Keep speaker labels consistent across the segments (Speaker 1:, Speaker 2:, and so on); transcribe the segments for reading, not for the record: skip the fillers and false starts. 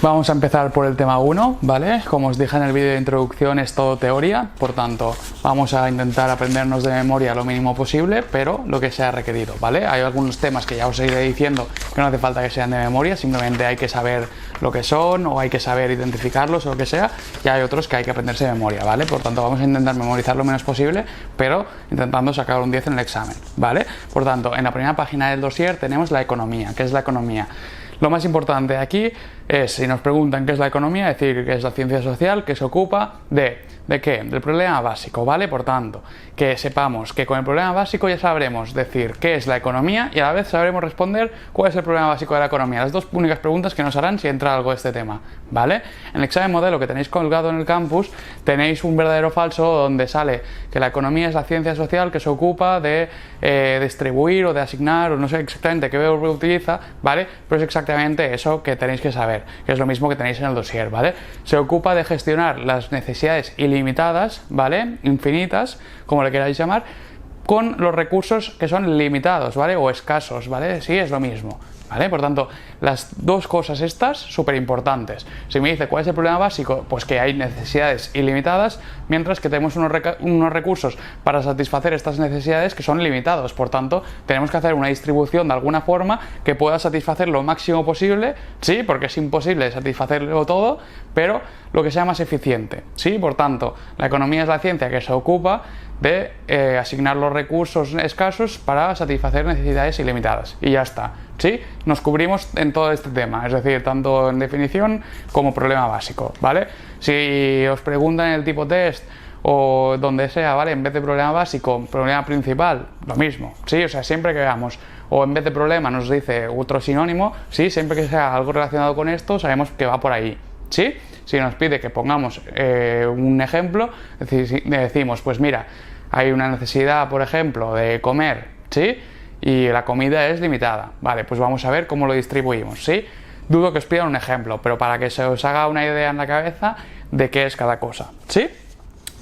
Speaker 1: Vamos a empezar por el tema 1, ¿vale? Como os dije en el vídeo de introducción, es todo teoría, por tanto, vamos a intentar aprendernos de memoria lo mínimo posible, pero lo que sea requerido, ¿vale? Hay algunos temas que ya os iré diciendo que no hace falta que sean de memoria, simplemente hay que saber lo que son o hay que saber identificarlos o lo que sea, y hay otros que hay que aprenderse de memoria, ¿vale? Por tanto, vamos a intentar memorizar lo menos posible, pero intentando sacar un 10 en el examen, ¿vale? Por tanto, en la primera página del dossier tenemos la economía. ¿Qué es la economía? Lo más importante aquí es, si nos preguntan qué es la economía, decir que es la ciencia social que se ocupa ¿de qué? Del problema básico, ¿vale? Por tanto, que sepamos que con el problema básico ya sabremos decir qué es la economía y a la vez sabremos responder cuál es el problema básico de la economía. Las dos únicas preguntas que nos harán si entra algo de este tema, ¿vale? En el examen modelo que tenéis colgado en el campus tenéis un verdadero o falso donde sale que la economía es la ciencia social que se ocupa de distribuir o de asignar o no sé exactamente qué verbo utiliza, ¿vale? Pero es exactamente eso que tenéis que saber, que es lo mismo que tenéis en el dossier, ¿vale? Se ocupa de gestionar las necesidades ilimitadas, ¿vale? Infinitas, como le queráis llamar, con los recursos que son limitados, ¿vale? O escasos, ¿vale? Sí, es lo mismo, ¿vale? Por tanto, las dos cosas estas, súper importantes. Si me dice cuál es el problema básico, pues que hay necesidades ilimitadas, mientras que tenemos unos recursos para satisfacer estas necesidades que son limitados. Por tanto, tenemos que hacer una distribución de alguna forma que pueda satisfacer lo máximo posible, sí, porque es imposible satisfacerlo todo, pero lo que sea más eficiente, sí. Por tanto, la economía es la ciencia que se ocupa de asignar los recursos escasos para satisfacer necesidades ilimitadas. Y ya está, ¿sí? Nos cubrimos en todo este tema, es decir, tanto en definición como problema básico, ¿vale? Si os preguntan en el tipo test o donde sea, ¿vale? En vez de problema básico, problema principal, lo mismo, ¿sí? O sea, siempre que veamos, o en vez de problema nos dice otro sinónimo, ¿sí? Siempre que sea algo relacionado con esto, sabemos que va por ahí, ¿sí? Si nos pide que pongamos un ejemplo, decimos, pues mira, hay una necesidad, por ejemplo, de comer, ¿sí? Y la comida es limitada. Vale, pues vamos a ver cómo lo distribuimos, ¿sí? Dudo que os pidan un ejemplo, pero para que se os haga una idea en la cabeza de qué es cada cosa, ¿sí?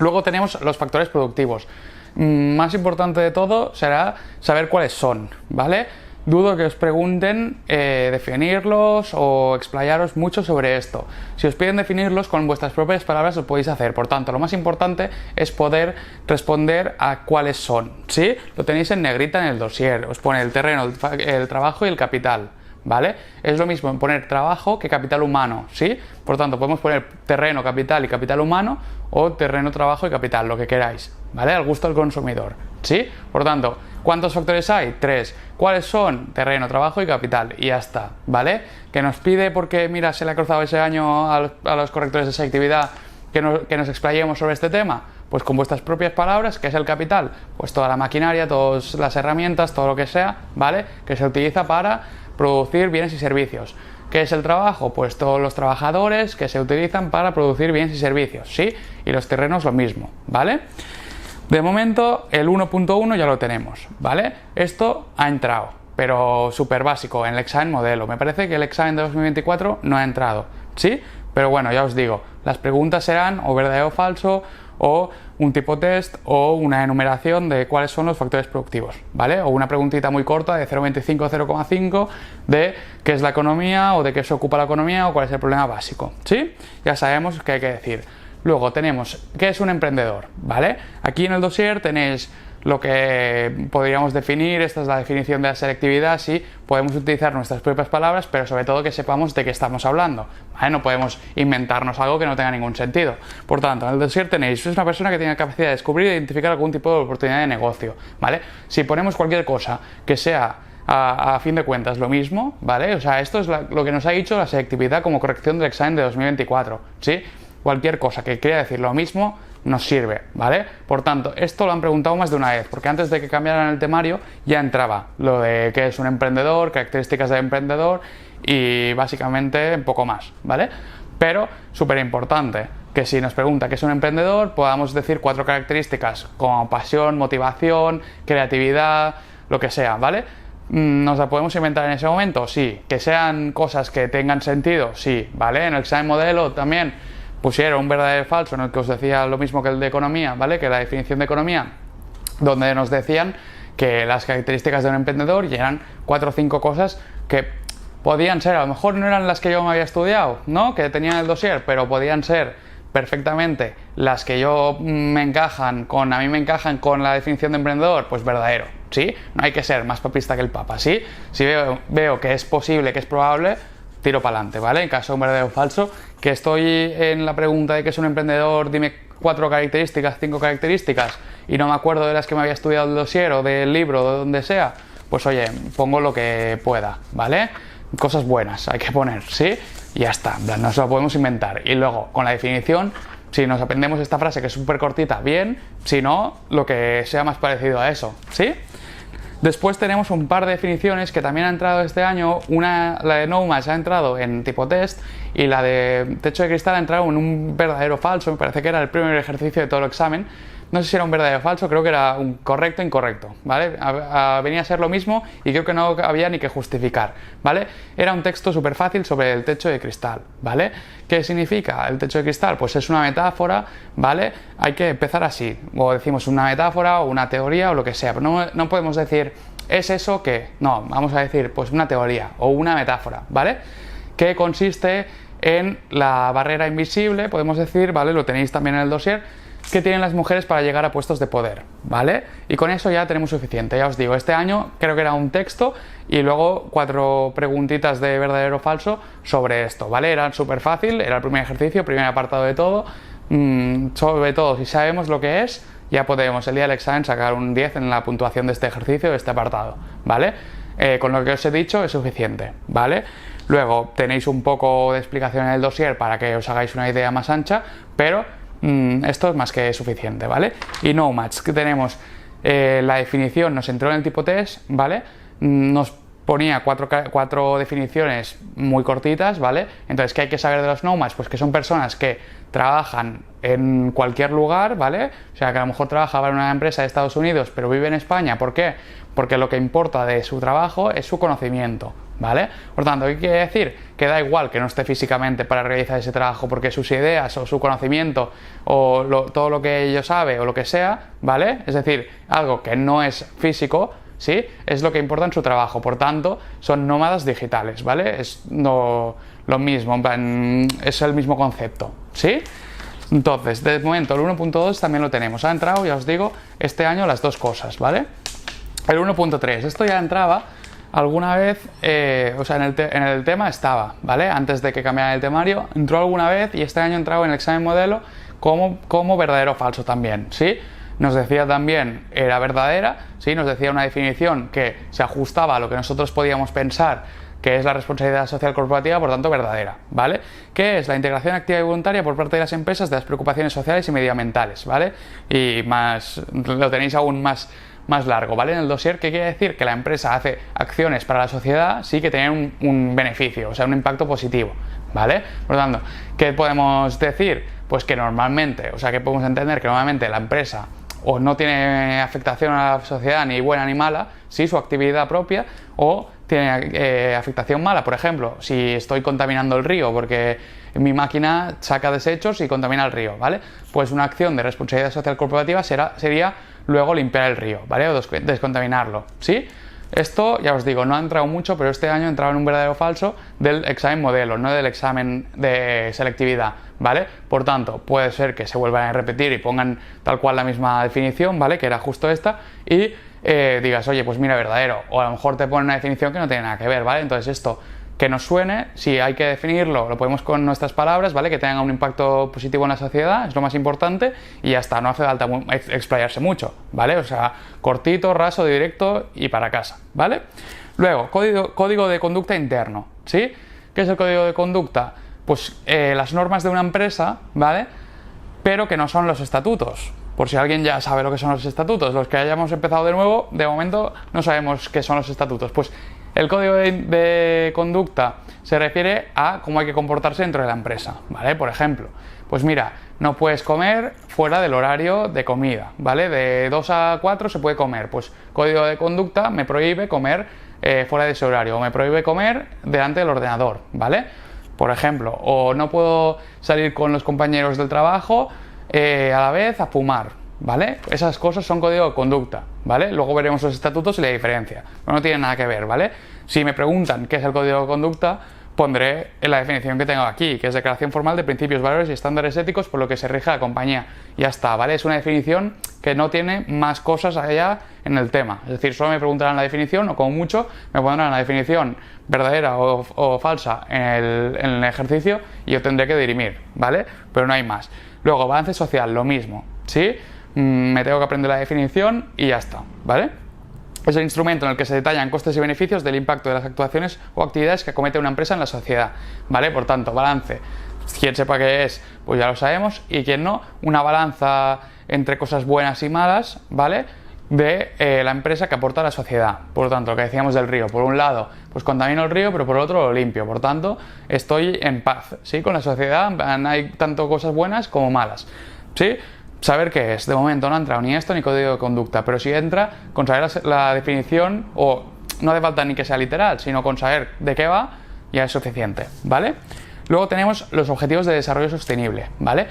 Speaker 1: Luego tenemos los factores productivos. Más importante de todo será saber cuáles son, ¿vale? Dudo que os pregunten definirlos o explayaros mucho sobre esto. Si os piden definirlos con vuestras propias palabras lo podéis hacer. Por tanto, lo más importante es poder responder a cuáles son, ¿sí? Lo tenéis en negrita en el dossier. Os pone el terreno, el trabajo y el capital, ¿vale? Es lo mismo en poner trabajo que capital humano, ¿sí? Por tanto, podemos poner terreno, capital y capital humano o terreno, trabajo y capital, lo que queráis, ¿vale? Al gusto del consumidor, ¿sí? Por tanto, ¿cuántos factores hay? 3. ¿Cuáles son? Terreno, trabajo y capital. Y ya está, ¿vale? Que nos pide, porque mira, se le ha cruzado ese año a los correctores de selectividad que nos explayemos sobre este tema. Pues con vuestras propias palabras, ¿qué es el capital? Pues toda la maquinaria, todas las herramientas, todo lo que sea, ¿vale? Que se utiliza para producir bienes y servicios. ¿Qué es el trabajo? Pues todos los trabajadores que se utilizan para producir bienes y servicios, ¿sí? Y los terrenos lo mismo, ¿vale? De momento el 1.1 ya lo tenemos, ¿vale? Esto ha entrado, pero súper básico en el examen modelo. Me parece que el examen de 2024 no ha entrado, ¿sí? Pero bueno, ya os digo, las preguntas serán o verdadero o falso, o un tipo test, o una enumeración de cuáles son los factores productivos, ¿vale? O una preguntita muy corta de 0,25 a 0,5 de qué es la economía, o de qué se ocupa la economía, o cuál es el problema básico, ¿sí? Ya sabemos qué hay que decir. Luego tenemos qué es un emprendedor, ¿vale? Aquí en el dossier tenéis lo que podríamos definir, esta es la definición de la selectividad, sí, podemos utilizar nuestras propias palabras, pero sobre todo que sepamos de qué estamos hablando, ¿vale? No podemos inventarnos algo que no tenga ningún sentido. Por tanto, en el dossier tenéis, es una persona que tiene la capacidad de descubrir e identificar algún tipo de oportunidad de negocio, ¿vale? Si ponemos cualquier cosa que sea a fin de cuentas lo mismo, ¿vale? O sea, esto es lo que nos ha dicho la selectividad como corrección del examen de 2024, ¿sí? Cualquier cosa que quiera decir lo mismo nos sirve, ¿vale? Por tanto, esto lo han preguntado más de una vez, porque antes de que cambiaran el temario ya entraba lo de qué es un emprendedor, características del emprendedor y básicamente un poco más, ¿vale? Pero súper importante que si nos pregunta qué es un emprendedor podamos decir 4 características como pasión, motivación, creatividad, lo que sea, ¿vale? ¿Nos la podemos inventar en ese momento? Sí. ¿Que sean cosas que tengan sentido? Sí, ¿vale? En el examen modelo también pusieron un verdadero falso en el que os decía lo mismo que el de economía, ¿vale? Que la definición de economía donde nos decían que las características de un emprendedor y eran 4 o 5 cosas que podían ser, a lo mejor no eran las que yo me había estudiado, ¿no? Que tenía en el dossier, pero podían ser perfectamente las que a mí me encajan con la definición de emprendedor, pues verdadero, ¿sí? No hay que ser más papista que el Papa, ¿sí? Si veo que es posible, que es probable, tiro para adelante, ¿vale? En caso de un verdadero o falso, que estoy en la pregunta de qué es un emprendedor, dime 4 características, 5 características, y no me acuerdo de las que me había estudiado el dossier o del libro o de donde sea, pues oye, pongo lo que pueda, ¿vale? Cosas buenas hay que poner, ¿sí? Y ya está, no se lo podemos inventar. Y luego, con la definición, si nos aprendemos esta frase que es súper cortita, bien, si no, lo que sea más parecido a eso, ¿sí? Después tenemos un par de definiciones que también ha entrado este año, la de Nomads ha entrado en tipo test y la de techo de cristal ha entrado en un verdadero o falso, me parece que era el primer ejercicio de todo el examen. No sé si era un verdadero o falso, creo que era un correcto o incorrecto, ¿vale? Venía a ser lo mismo y creo que no había ni que justificar, ¿vale? Era un texto súper fácil sobre el techo de cristal, ¿vale? ¿Qué significa el techo de cristal? Pues es una metáfora, ¿vale? Hay que empezar así, o decimos una metáfora o una teoría o lo que sea, pero no podemos decir, ¿es eso qué? No, vamos a decir, pues una teoría o una metáfora, ¿vale? Que consiste en la barrera invisible, podemos decir, ¿vale? Lo tenéis también en el dossier, que tienen las mujeres para llegar a puestos de poder, ¿vale? Y con eso ya tenemos suficiente, ya os digo, este año creo que era un texto y luego 4 preguntitas de verdadero o falso sobre esto, ¿vale? Era súper fácil, era el primer ejercicio, primer apartado de todo, sobre todo si sabemos lo que es, ya podemos el día del examen sacar un 10 en la puntuación de este ejercicio, de este apartado, ¿vale? Con lo que os he dicho es suficiente, ¿vale? Luego tenéis un poco de explicación en el dossier para que os hagáis una idea más ancha, pero esto es más que suficiente, ¿vale? Y Nomads, que tenemos la definición, nos entró en el tipo test, ¿vale? Nos ponía 4 definiciones muy cortitas, ¿vale? Entonces, ¿qué hay que saber de los Nomads? Pues que son personas que trabajan en cualquier lugar, ¿vale? O sea, que a lo mejor trabaja para una empresa de Estados Unidos, pero vive en España. ¿Por qué? Porque lo que importa de su trabajo es su conocimiento, ¿vale? Por tanto, ¿qué quiere decir? Que da igual que no esté físicamente para realizar ese trabajo, porque sus ideas o su conocimiento o todo lo que ello sabe o lo que sea, ¿vale? Es decir, algo que no es físico, ¿sí? Es lo que importa en su trabajo. Por tanto, son nómadas digitales, ¿vale? Es lo mismo, es el mismo concepto, ¿sí? Entonces, de momento, el 1.2 también lo tenemos. Ha entrado, ya os digo, este año las 2 cosas, ¿vale? El 1.3, esto ya entraba alguna vez, o sea, en el tema estaba, ¿vale? Antes de que cambiara el temario, entró alguna vez y este año ha entrado en el examen modelo como verdadero o falso también, ¿sí? Nos decía también, era verdadera, ¿sí? Nos decía una definición que se ajustaba a lo que nosotros podíamos pensar que es la responsabilidad social corporativa, por tanto verdadera, ¿vale? Que es la integración activa y voluntaria por parte de las empresas de las preocupaciones sociales y medioambientales, ¿vale? Y más, lo tenéis aún más largo, ¿vale? En el dossier, ¿qué quiere decir? Que la empresa hace acciones para la sociedad, sí, que tienen un beneficio, o sea, un impacto positivo, ¿vale? Por lo tanto, ¿qué podemos decir? Pues que normalmente, o sea, que podemos entender que normalmente la empresa o no tiene afectación a la sociedad ni buena ni mala, sí, su actividad propia, o tiene afectación mala. Por ejemplo, si estoy contaminando el río porque mi máquina saca desechos y contamina el río, ¿vale? Pues una acción de responsabilidad social corporativa sería luego limpiar el río, ¿vale? O descontaminarlo, ¿sí? Esto, ya os digo, no ha entrado mucho, pero este año ha entrado en un verdadero o falso del examen modelo, no del examen de selectividad, ¿vale? Por tanto, puede ser que se vuelvan a repetir y pongan tal cual la misma definición, ¿vale? Que era justo esta, y digas, oye, pues mira, verdadero, o a lo mejor te ponen una definición que no tiene nada que ver, ¿vale? Entonces esto, que nos suene, si hay que definirlo, lo podemos con nuestras palabras, ¿vale? Que tenga un impacto positivo en la sociedad, es lo más importante, y ya está, no hace falta explayarse mucho, ¿vale? O sea, cortito, raso, directo y para casa, ¿vale? Luego, código de conducta interno, ¿sí? ¿Qué es el código de conducta? Pues las normas de una empresa, ¿vale? Pero que no son los estatutos. Por si alguien ya sabe lo que son los estatutos, los que hayamos empezado de nuevo, de momento no sabemos qué son los estatutos. Pues el código de conducta se refiere a cómo hay que comportarse dentro de la empresa, ¿vale? Por ejemplo, pues mira, no puedes comer fuera del horario de comida, ¿vale? De 2 a 4 se puede comer, pues código de conducta me prohíbe comer fuera de ese horario, o me prohíbe comer delante del ordenador, ¿vale? Por ejemplo, o no puedo salir con los compañeros del trabajo a la vez a fumar, ¿vale? Esas cosas son código de conducta, ¿vale? Luego veremos los estatutos y la diferencia, pero no tiene nada que ver, ¿vale? Si me preguntan qué es el código de conducta, pondré en la definición que tengo aquí, que es declaración formal de principios, valores y estándares éticos por lo que se rige la compañía. Ya está, ¿vale? Es una definición que no tiene más cosas allá en el tema. Es decir, solo me preguntarán la definición o como mucho me pondrán la definición verdadera o falsa en el ejercicio y yo tendré que dirimir, ¿vale? Pero no hay más. Luego, balance social, lo mismo, ¿sí? Me tengo que aprender la definición y ya está, ¿vale? Es el instrumento en el que se detallan costes y beneficios del impacto de las actuaciones o actividades que comete una empresa en la sociedad, ¿vale? Por tanto, balance, quien sepa qué es, pues ya lo sabemos, y quien no, una balanza entre cosas buenas y malas, ¿vale? De la empresa que aporta a la sociedad. Por tanto, lo que decíamos del río, por un lado, pues contamino el río, pero por otro lo limpio. Por tanto, estoy en paz, ¿sí? Con la sociedad hay tanto cosas buenas como malas, ¿sí? Saber qué es. De momento no ha entrado ni esto ni código de conducta, pero si entra, con saber la definición, o no hace falta ni que sea literal, sino con saber de qué va, ya es suficiente, ¿vale? Luego tenemos los objetivos de desarrollo sostenible, ¿vale?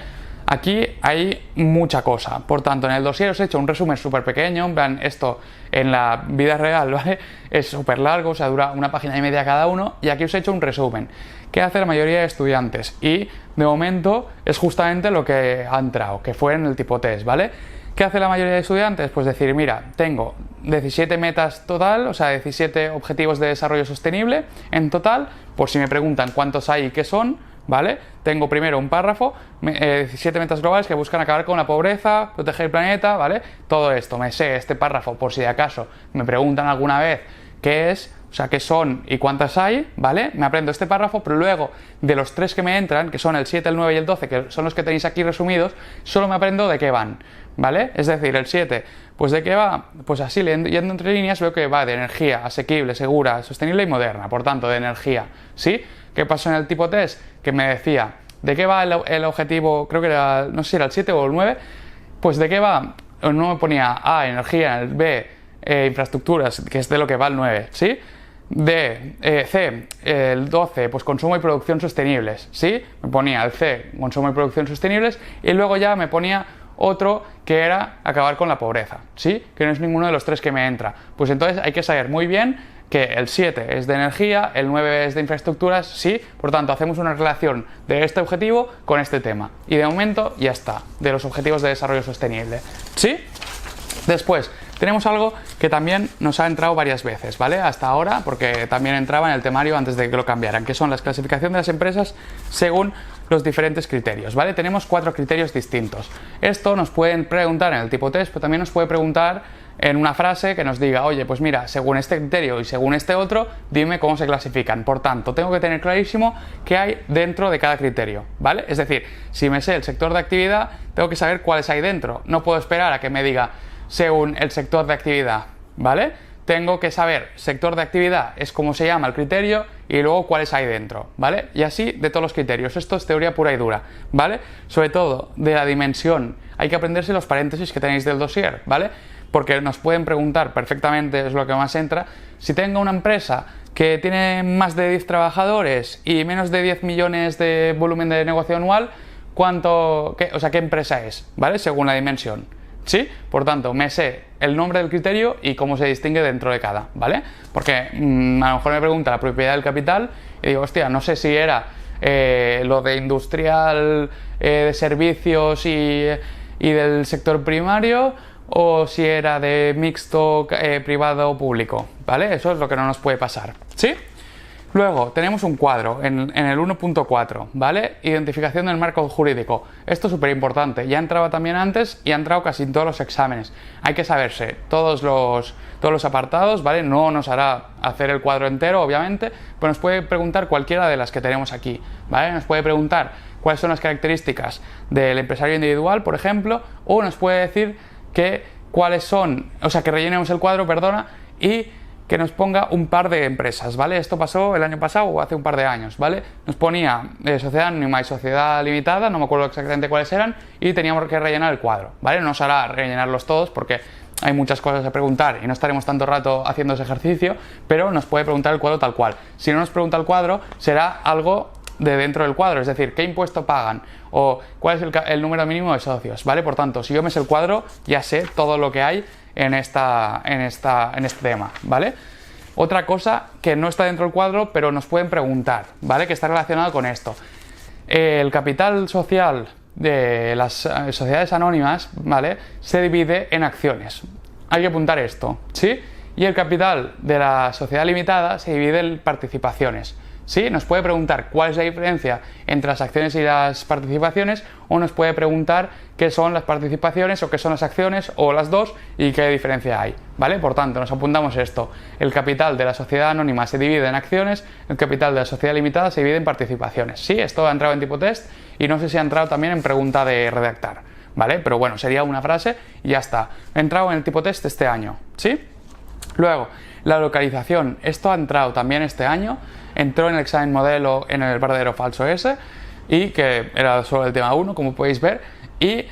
Speaker 1: Aquí hay mucha cosa, por tanto en el dossier os he hecho un resumen súper pequeño, en plan esto en la vida real, ¿vale? Es súper largo, o sea, dura 1,5 páginas cada uno, y aquí os he hecho un resumen que hace la mayoría de estudiantes y de momento es justamente lo que ha entrado, que fue en el tipo test, ¿vale? ¿Qué hace la mayoría de estudiantes? Pues decir, mira, tengo 17 metas total, o sea, 17 objetivos de desarrollo sostenible en total, por si me preguntan cuántos hay y qué son, ¿vale? Tengo primero un párrafo, 17 metas globales que buscan acabar con la pobreza, proteger el planeta, ¿vale? Todo esto, me sé este párrafo por si de acaso me preguntan alguna vez qué es, o sea, qué son y cuántas hay, ¿vale? Me aprendo este párrafo, pero luego de los 3 que me entran, que son el 7, el 9 y el 12, que son los que tenéis aquí resumidos, solo me aprendo de qué van, ¿vale? Es decir, el 7, pues de qué va, pues así yendo entre líneas veo que va de energía asequible, segura, sostenible y moderna, por tanto, de energía, ¿sí? ¿Qué pasó en el tipo test? Que me decía, ¿de qué va el objetivo? Creo que era, no sé si era el 7 o el 9, pues de qué va, no me ponía A, energía, el B, infraestructuras, que es de lo que va el 9, ¿sí? C, el 12, pues consumo y producción sostenibles, ¿sí? Me ponía el C, consumo y producción sostenibles, y luego ya me ponía otro que era acabar con la pobreza, ¿sí? Que no es ninguno de los 3 que me entra. Pues entonces hay que saber muy bien que el 7 es de energía, el 9 es de infraestructuras, sí, por tanto hacemos una relación de este objetivo con este tema. Y de momento ya está, de los objetivos de desarrollo sostenible, ¿sí? Después, tenemos algo que también nos ha entrado varias veces, ¿vale? Hasta ahora, porque también entraba en el temario antes de que lo cambiaran, que son las clasificación de las empresas según los diferentes criterios, ¿vale? Tenemos 4 criterios distintos. Esto nos pueden preguntar en el tipo test, pero también nos puede preguntar en una frase que nos diga, oye, pues mira, según este criterio y según este otro, dime cómo se clasifican. Por tanto, tengo que tener clarísimo qué hay dentro de cada criterio, ¿vale? Es decir, si me sé el sector de actividad, tengo que saber cuáles hay dentro. No puedo esperar a que me diga según el sector de actividad, ¿vale? Tengo que saber, sector de actividad es cómo se llama el criterio y luego cuáles hay dentro, ¿vale? Y así de todos los criterios. Esto es teoría pura y dura, ¿vale? Sobre todo de la dimensión. Hay que aprenderse los paréntesis que tenéis del dossier, ¿vale? Porque nos pueden preguntar perfectamente, es lo que más entra, si tengo una empresa que tiene más de 10 trabajadores y menos de 10 millones de volumen de negocio anual, ¿qué empresa es? ¿Vale? Según la dimensión. ¿Sí? Por tanto, me sé el nombre del criterio y cómo se distingue dentro de cada, ¿vale? Porque a lo mejor me pregunta la propiedad del capital y digo, hostia, no sé si era lo de industrial, de servicios y del sector primario, o si era de mixto, privado o público, ¿vale? Eso es lo que no nos puede pasar, ¿sí? Luego tenemos un cuadro en el 1.4, ¿vale? Identificación del marco jurídico. Esto es súper importante. Ya entraba también antes y ha entrado casi en todos los exámenes. Hay que saberse todos los apartados, ¿vale? No nos hará hacer el cuadro entero, obviamente, pero nos puede preguntar cualquiera de las que tenemos aquí, ¿vale? Nos puede preguntar cuáles son las características del empresario individual, por ejemplo, o nos puede decir que cuáles son, o sea, que rellenemos el cuadro, perdona, y que nos ponga un par de empresas, ¿vale? Esto pasó el año pasado o hace un par de años, ¿vale? Nos ponía sociedad anónima y sociedad limitada, no me acuerdo exactamente cuáles eran, y teníamos que rellenar el cuadro, ¿vale? No nos hará rellenarlos todos porque hay muchas cosas a preguntar y no estaremos tanto rato haciendo ese ejercicio, pero nos puede preguntar el cuadro tal cual. Si no nos pregunta el cuadro, será algo de dentro del cuadro, es decir, qué impuesto pagan o cuál es el número mínimo de socios, ¿vale? Por tanto, si yo me sé el cuadro, ya sé todo lo que hay en este tema, ¿vale? Otra cosa que no está dentro del cuadro, pero nos pueden preguntar, ¿vale? Que está relacionado con esto. El capital social de las sociedades anónimas, ¿vale? Se divide en acciones. Hay que apuntar esto, ¿sí? Y el capital de la sociedad limitada se divide en participaciones. ¿Sí? Nos puede preguntar cuál es la diferencia entre las acciones y las participaciones, o nos puede preguntar qué son las participaciones o qué son las acciones o las dos y qué diferencia hay, ¿vale? Por tanto, nos apuntamos esto. El capital de la sociedad anónima se divide en acciones, el capital de la sociedad limitada se divide en participaciones. Sí, esto ha entrado en tipo test y no sé si ha entrado también en pregunta de redactar, ¿vale? Pero bueno, sería una frase y ya está. Ha entrado en el tipo test este año, ¿sí? Luego, la localización. Esto ha entrado también este año. Entró en el examen modelo en el verdadero o falso ese, y que era solo el tema 1, como podéis ver, y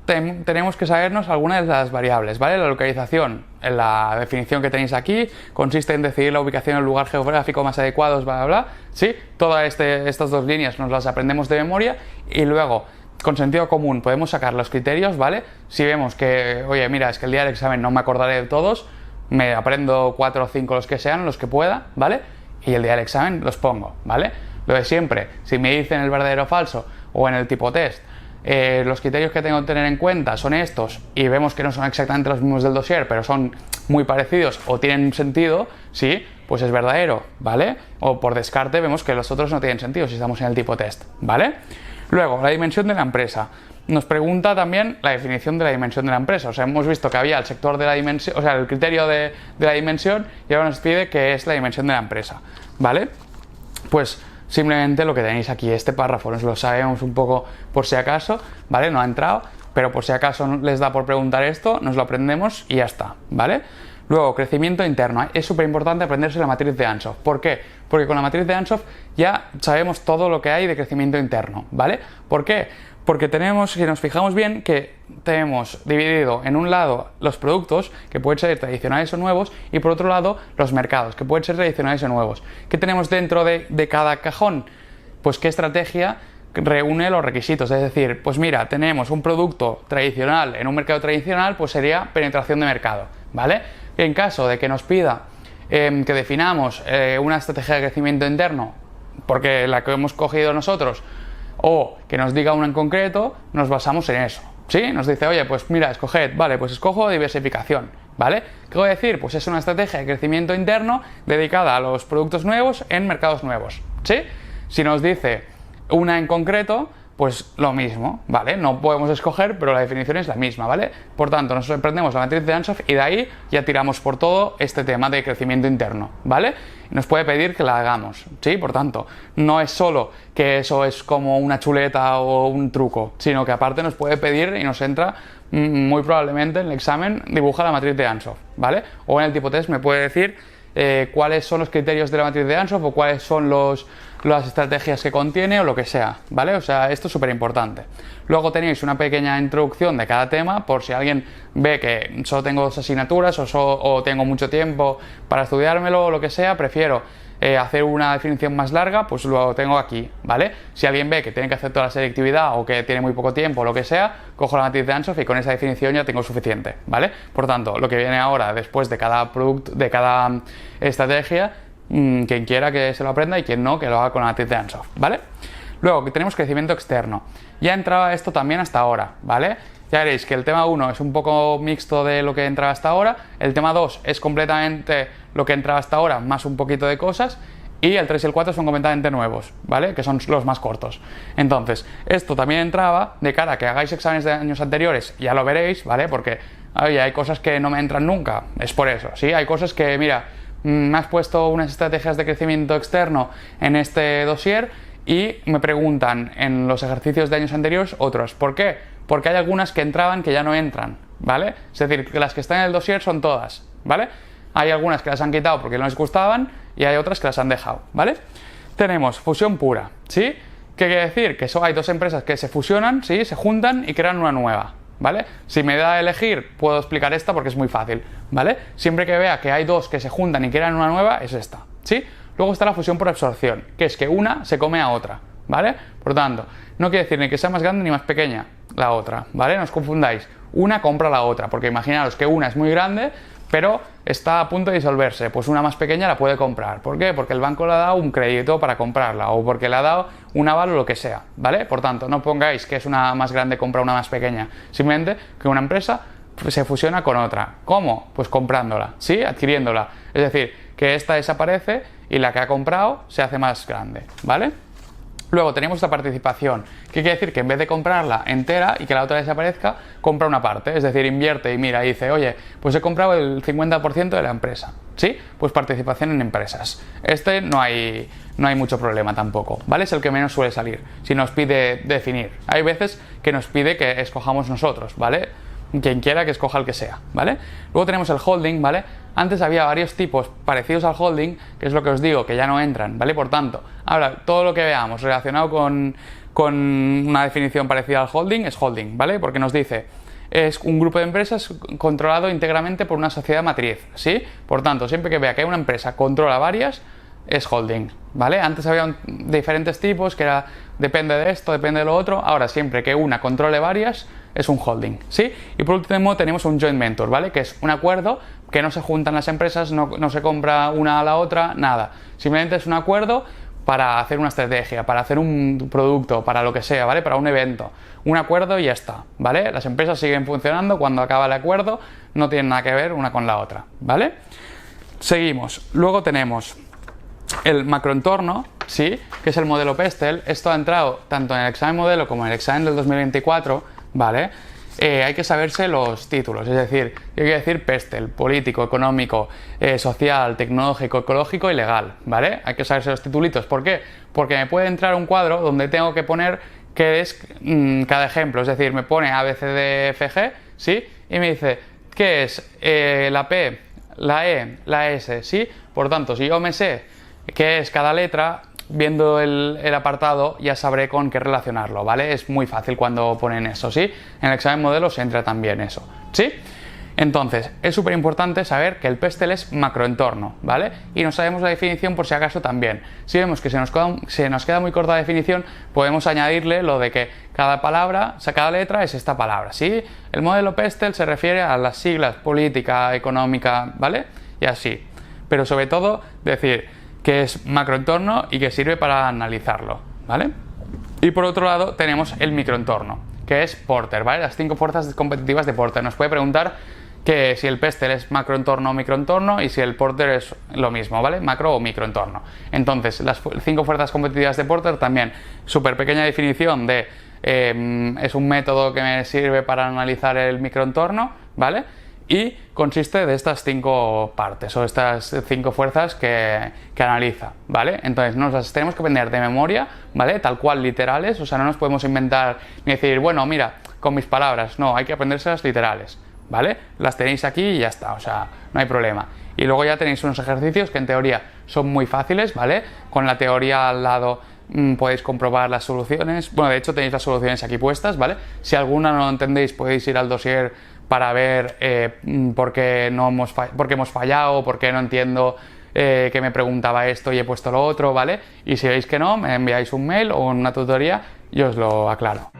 Speaker 1: tenemos que sabernos algunas de las variables, ¿vale? La localización, en la definición que tenéis aquí, consiste en decidir la ubicación en el lugar geográfico más adecuado, bla, bla, bla, ¿sí? Todas estas dos líneas nos las aprendemos de memoria, y luego, con sentido común, podemos sacar los criterios, ¿vale? Si vemos que, oye, mira, es que el día del examen no me acordaré de todos, me aprendo 4 o 5 los que sean, los que pueda, ¿vale? Y el día del examen los pongo, ¿vale? Lo de siempre, si me dicen el verdadero o falso o en el tipo test, los criterios que tengo que tener en cuenta son estos y vemos que no son exactamente los mismos del dossier, pero son muy parecidos o tienen sentido, sí, pues es verdadero, ¿vale? O por descarte vemos que los otros no tienen sentido si estamos en el tipo test, ¿vale? Luego, la dimensión de la empresa. Nos pregunta también la definición de la dimensión de la empresa. O sea, hemos visto que había el sector de la dimensión, o sea, el criterio de la dimensión, y ahora nos pide qué es la dimensión de la empresa, ¿vale? Pues simplemente lo que tenéis aquí, este párrafo, nos lo sabemos un poco por si acaso, ¿vale? No ha entrado, pero por si acaso les da por preguntar esto, nos lo aprendemos y ya está, ¿vale? Luego, crecimiento interno. Es súper importante aprenderse la matriz de Ansoff. ¿Por qué? Porque con la matriz de Ansoff ya sabemos todo lo que hay de crecimiento interno, ¿vale? ¿Por qué? Porque tenemos, si nos fijamos bien, que tenemos dividido en un lado los productos, que pueden ser tradicionales o nuevos, y por otro lado los mercados, que pueden ser tradicionales o nuevos. ¿Qué tenemos dentro de cada cajón? Pues qué estrategia reúne los requisitos. Es decir, pues mira, tenemos un producto tradicional en un mercado tradicional, pues sería penetración de mercado, ¿vale? En caso de que nos pida que definamos una estrategia de crecimiento interno, porque la que hemos cogido nosotros, o que nos diga una en concreto, nos basamos en eso, ¿sí? Nos dice, oye, pues mira, escoged, vale, pues escojo diversificación, ¿vale? ¿Qué voy a decir? Pues es una estrategia de crecimiento interno dedicada a los productos nuevos en mercados nuevos, ¿sí? Si nos dice una en concreto, pues lo mismo, ¿vale? No podemos escoger, pero la definición es la misma, ¿vale? Por tanto, nos aprendemos la matriz de Ansoff y de ahí ya tiramos por todo este tema de crecimiento interno, ¿vale? Nos puede pedir que la hagamos, ¿sí? Por tanto, no es solo que eso es como una chuleta o un truco, sino que aparte nos puede pedir y nos entra muy probablemente en el examen, dibuja la matriz de Ansoff, ¿vale? O en el tipo test me puede decir cuáles son los criterios de la matriz de Ansoff o cuáles son las estrategias que contiene o lo que sea, ¿vale? O sea, esto es súper importante. Luego tenéis una pequeña introducción de cada tema por si alguien ve que solo tengo 2 asignaturas o tengo mucho tiempo para estudiármelo o lo que sea, prefiero hacer una definición más larga, pues lo tengo aquí, ¿vale? Si alguien ve que tiene que hacer toda la selectividad o que tiene muy poco tiempo o lo que sea, cojo la matriz de Ansoff y con esa definición ya tengo suficiente, ¿vale? Por tanto, lo que viene ahora después de cada producto, de cada estrategia, quien quiera que se lo aprenda y quien no, que lo haga con la matriz de Ansoff, ¿vale? Luego, que tenemos crecimiento externo. Ya entraba esto también hasta ahora, ¿vale? Ya veréis que el tema 1 es un poco mixto de lo que entraba hasta ahora, el tema 2 es completamente lo que entraba hasta ahora, más un poquito de cosas, y el 3 y el 4 son completamente nuevos, ¿vale? Que son los más cortos. Entonces, esto también entraba de cara a que hagáis exámenes de años anteriores, ya lo veréis, ¿vale? Porque, oye, hay cosas que no me entran nunca, es por eso, ¿sí? Hay cosas que, mira, me has puesto unas estrategias de crecimiento externo en este dossier y me preguntan en los ejercicios de años anteriores otros. ¿Por qué? Porque hay algunas que entraban que ya no entran, ¿vale? Es decir, que las que están en el dossier son todas, ¿vale? Hay algunas que las han quitado porque no les gustaban y hay otras que las han dejado, ¿vale? Tenemos fusión pura, ¿sí? ¿Qué quiere decir? Que hay 2 empresas que se fusionan, ¿sí? Se juntan y crean una nueva, ¿vale? Si me da a elegir, puedo explicar esta porque es muy fácil, ¿vale? Siempre que vea que hay 2 que se juntan y crean una nueva, es esta, ¿sí? Luego está la fusión por absorción, que es que una se come a otra, ¿vale? Por tanto, no quiere decir ni que sea más grande ni más pequeña la otra, ¿vale? No os confundáis, una compra la otra, porque imaginaros que una es muy grande, pero está a punto de disolverse, pues una más pequeña la puede comprar. ¿Por qué? Porque el banco le ha dado un crédito para comprarla, o porque le ha dado un aval o lo que sea, ¿vale? Por tanto, no pongáis que es una más grande compra una más pequeña, simplemente que una empresa se fusiona con otra. ¿Cómo? Pues comprándola, ¿sí? Adquiriéndola. Es decir, que esta desaparece y la que ha comprado se hace más grande, ¿vale? Luego tenemos la participación, que quiere decir que en vez de comprarla entera y que la otra desaparezca, compra una parte, es decir, invierte y mira y dice, oye, pues he comprado el 50% de la empresa, ¿sí? Pues participación en empresas. Este no hay mucho problema tampoco, ¿vale? Es el que menos suele salir, si nos pide definir. Hay veces que nos pide que escojamos nosotros, ¿vale? Quien quiera que escoja el que sea, ¿vale? Luego tenemos el holding, ¿vale? Antes había varios tipos parecidos al holding, que es lo que os digo, que ya no entran, ¿vale? Por tanto, ahora todo lo que veamos relacionado con una definición parecida al holding es holding, ¿vale? Porque nos dice, es un grupo de empresas controlado íntegramente por una sociedad matriz, ¿sí? Por tanto, siempre que vea que hay una empresa controla varias, es holding, ¿vale? Antes había diferentes tipos, que era depende de esto, depende de lo otro. Ahora siempre que una controle varias es un holding, ¿sí? Y por último tenemos un joint venture, ¿vale? Que es un acuerdo que no se juntan las empresas, no se compra una a la otra, nada. Simplemente es un acuerdo para hacer una estrategia, para hacer un producto, para lo que sea, ¿vale? Para un evento. Un acuerdo y ya está, ¿vale? Las empresas siguen funcionando, cuando acaba el acuerdo no tienen nada que ver una con la otra, ¿vale? Seguimos. Luego tenemos el macroentorno, ¿sí? Que es el modelo Pestel. Esto ha entrado tanto en el examen modelo como en el examen del 2024, ¿vale? Hay que saberse los títulos, es decir, yo quiero decir Pestel, político, económico, social, tecnológico, ecológico y legal, ¿vale? Hay que saberse los titulitos. ¿Por qué? Porque me puede entrar un cuadro donde tengo que poner qué es cada ejemplo, es decir, me pone A, B, C, D, F, G, ¿sí? Y me dice, ¿qué es la P, la E, la S, ¿sí? Por tanto, si yo me sé qué es cada letra, viendo el apartado ya sabré con qué relacionarlo, ¿vale? Es muy fácil cuando ponen eso, ¿sí? En el examen modelo se entra también eso, ¿sí? Entonces, es súper importante saber que el Pestel es macroentorno, ¿vale? Y no sabemos la definición por si acaso también. Si vemos que se nos queda muy corta la definición, podemos añadirle lo de que cada palabra, o sea, cada letra es esta palabra, ¿sí? El modelo Pestel se refiere a las siglas política, económica, ¿vale? Y así. Pero sobre todo, decir que es macroentorno y que sirve para analizarlo, ¿vale? Y por otro lado tenemos el microentorno, que es Porter, ¿vale? Las 5 fuerzas competitivas de Porter. Nos puede preguntar que si el Pestel es macroentorno o microentorno y si el Porter es lo mismo, ¿vale? Macro o microentorno. Entonces, las 5 fuerzas competitivas de Porter también, súper pequeña definición de es un método que me sirve para analizar el microentorno, ¿vale? Y consiste de estas 5 partes o estas 5 fuerzas que analiza, ¿vale? Entonces nos las tenemos que aprender de memoria, ¿vale? Tal cual literales, o sea, no nos podemos inventar ni decir, bueno, mira, con mis palabras, no, hay que aprendérselas literales, ¿vale? Las tenéis aquí y ya está, o sea, no hay problema. Y luego ya tenéis unos ejercicios que en teoría son muy fáciles, ¿vale? Con la teoría al lado podéis comprobar las soluciones, bueno, de hecho tenéis las soluciones aquí puestas, ¿vale? Si alguna no lo entendéis podéis ir al dossier para ver por qué hemos fallado, por qué no entiendo que me preguntaba esto y he puesto lo otro, ¿vale? Y si veis que no, me enviáis un mail o una tutoría y os lo aclaro.